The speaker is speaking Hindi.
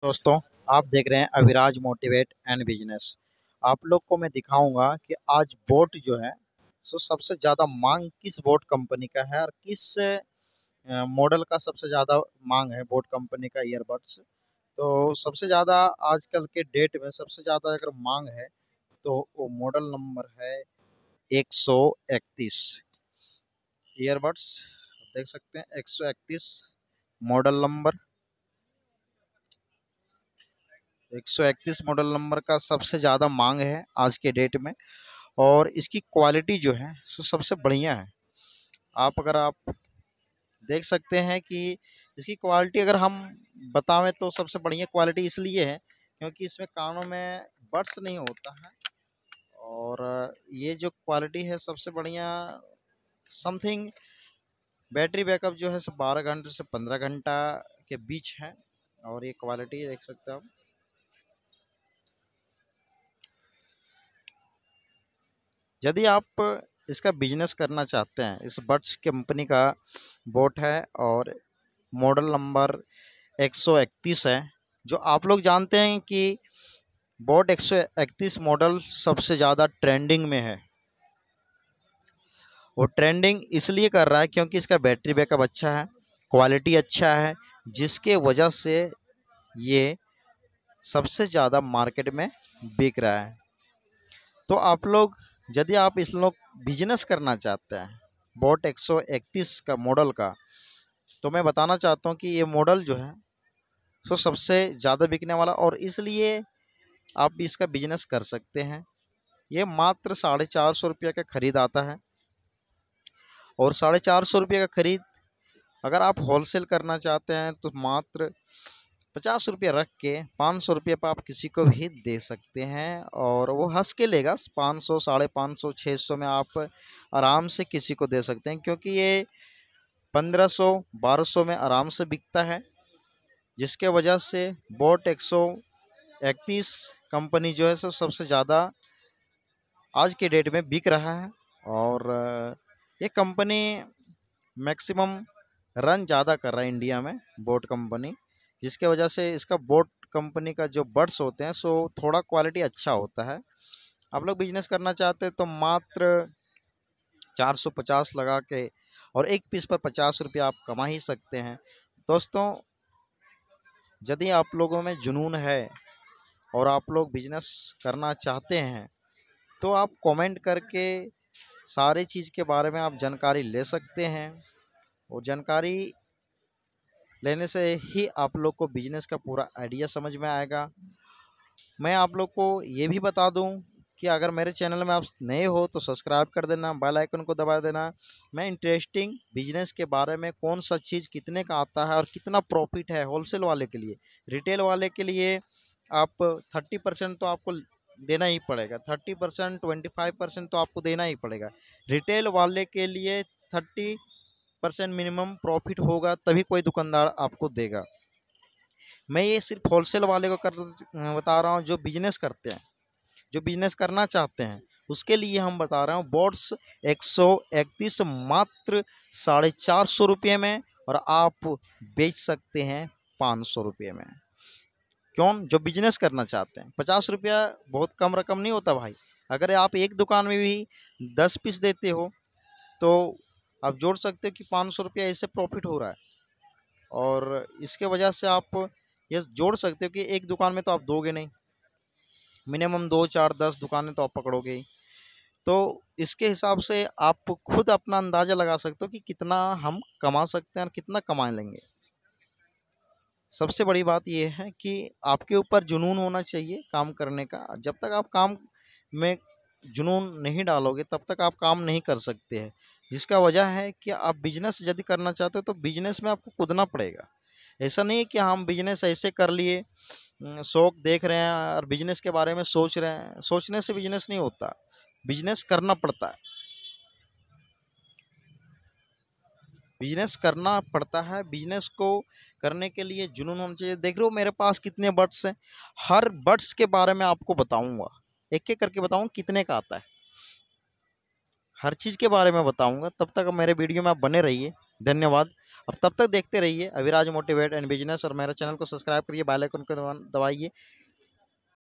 दोस्तों, आप देख रहे हैं अविराज मोटिवेट एंड बिजनेस। आप लोग को मैं दिखाऊंगा कि आज बोट जो है सो सबसे ज़्यादा मांग किस बोट कंपनी का है और किस मॉडल का सबसे ज़्यादा मांग है बोट कंपनी का ईयरबड्स। तो सबसे ज़्यादा आजकल के डेट में सबसे ज़्यादा अगर मांग है तो वो मॉडल नंबर है 131 ईयरबड्स। देख सकते हैं 131 मॉडल नंबर। 131 मॉडल नंबर का सबसे ज़्यादा मांग है आज के डेट में। और इसकी क्वालिटी जो है सो सबसे बढ़िया है। आप देख सकते हैं कि इसकी क्वालिटी अगर हम बतावें तो सबसे बढ़िया क्वालिटी इसलिए है क्योंकि इसमें कानों में बड्स नहीं होता है। और ये जो क्वालिटी है सबसे बढ़िया समथिंग बैटरी बैकअप जो है सो 12 घंटे से 15 घंटा के बीच है। और ये क्वालिटी देख सकते हैं आप। यदि आप इसका बिजनेस करना चाहते हैं, इस बड्स कंपनी का बोट है और मॉडल नंबर 131 है। जो आप लोग जानते हैं कि बोट 131 मॉडल सबसे ज़्यादा ट्रेंडिंग में है। वो ट्रेंडिंग इसलिए कर रहा है क्योंकि इसका बैटरी बैकअप अच्छा है, क्वालिटी अच्छा है, जिसके वजह से ये सबसे ज़्यादा मार्केट में बिक रहा है। तो आप लोग यदि आप इस लोग बिजनेस करना चाहते हैं बोट 131 का मॉडल का, तो मैं बताना चाहता हूँ कि ये मॉडल जो है सो सबसे ज़्यादा बिकने वाला और इसलिए आप भी इसका बिजनेस कर सकते हैं। ये मात्र 450 रुपये का खरीद आता है। और 450 रुपये का खरीद अगर आप होलसेल करना चाहते हैं तो मात्र 50 रुपये रख के 500 रुपये पर आप किसी को भी दे सकते हैं और वो हंस के लेगा। 500, 550, 600 में आप आराम से किसी को दे सकते हैं क्योंकि ये 1500, 1200 में आराम से बिकता है। जिसके वजह से बोट 131 कंपनी जो है सो सबसे ज़्यादा आज के डेट में बिक रहा है। और ये कंपनी मैक्सिमम रन ज़्यादा कर रहा है इंडिया में, बोट कंपनी। जिसके वजह से इसका बोट कंपनी का जो बड्स होते हैं सो थोड़ा क्वालिटी अच्छा होता है। आप लोग बिजनेस करना चाहते हैं तो मात्र 450 लगा के और एक पीस पर 50 रुपये आप कमा ही सकते हैं। दोस्तों, यदि आप लोगों में जुनून है और आप लोग बिजनेस करना चाहते हैं तो आप कमेंट करके सारी चीज़ के बारे में आप जानकारी ले सकते हैं। और जानकारी लेने से ही आप लोग को बिजनेस का पूरा आइडिया समझ में आएगा। मैं आप लोग को ये भी बता दूं कि अगर मेरे चैनल में आप नए हो तो सब्सक्राइब कर देना, बेल आइकन को दबा देना। मैं इंटरेस्टिंग बिजनेस के बारे में कौन सा चीज़ कितने का आता है और कितना प्रॉफिट है होलसेल वाले के लिए, रिटेल वाले के लिए आप 30% तो आपको देना ही पड़ेगा। 30%, 25% तो आपको देना ही पड़ेगा। रिटेल वाले के लिए 30% मिनिमम प्रॉफिट होगा तभी कोई दुकानदार आपको देगा। मैं ये सिर्फ होलसेल वाले को बता रहा हूँ जो बिजनेस करते हैं, जो बिजनेस करना चाहते हैं उसके लिए हम बता रहा हूँ। बोट्स 131 मात्र 450 रुपये में और आप बेच सकते हैं 500 रुपये में। क्यों? जो बिजनेस करना चाहते हैं। 50 रुपया बहुत कम रकम नहीं होता भाई। अगर आप एक दुकान में भी 10 पीस देते हो तो आप जोड़ सकते हो कि 500 रुपया इससे प्रॉफिट हो रहा है। और इसके वजह से आप ये जोड़ सकते हो कि एक दुकान में तो आप दोगे नहीं, मिनिमम 2, 4, 10 दुकानें तो आप पकड़ोगे ही। तो इसके हिसाब से आप खुद अपना अंदाज़ा लगा सकते हो कि कितना हम कमा सकते हैं और कितना कमा लेंगे। सबसे बड़ी बात यह है कि आपके ऊपर जुनून होना चाहिए काम करने का। जब तक आप काम में जुनून नहीं डालोगे तब तक आप काम नहीं कर सकते हैं। जिसका वजह है कि आप बिजनेस यदि करना चाहते हो तो बिजनेस में आपको कूदना पड़ेगा। ऐसा नहीं है कि हम बिजनेस ऐसे कर लिए, शौक देख रहे हैं और बिजनेस के बारे में सोच रहे हैं। सोचने से बिजनेस नहीं होता, बिजनेस करना पड़ता है। बिजनेस करना पड़ता है। बिजनेस को करने के लिए जुनून होना चाहिए। देख रहे हो मेरे पास कितने बर्ड्स हैं। हर बर्ड्स के बारे में आपको बताऊंगा, एक एक करके बताऊंगा कितने का आता है, हर चीज़ के बारे में बताऊंगा। तब तक मेरे वीडियो में आप बने रहिए। धन्यवाद। अब तब तक देखते रहिए अविराज मोटिवेट एंड बिजनेस और मेरे चैनल को सब्सक्राइब करिए, बेल आइकन को दबाइए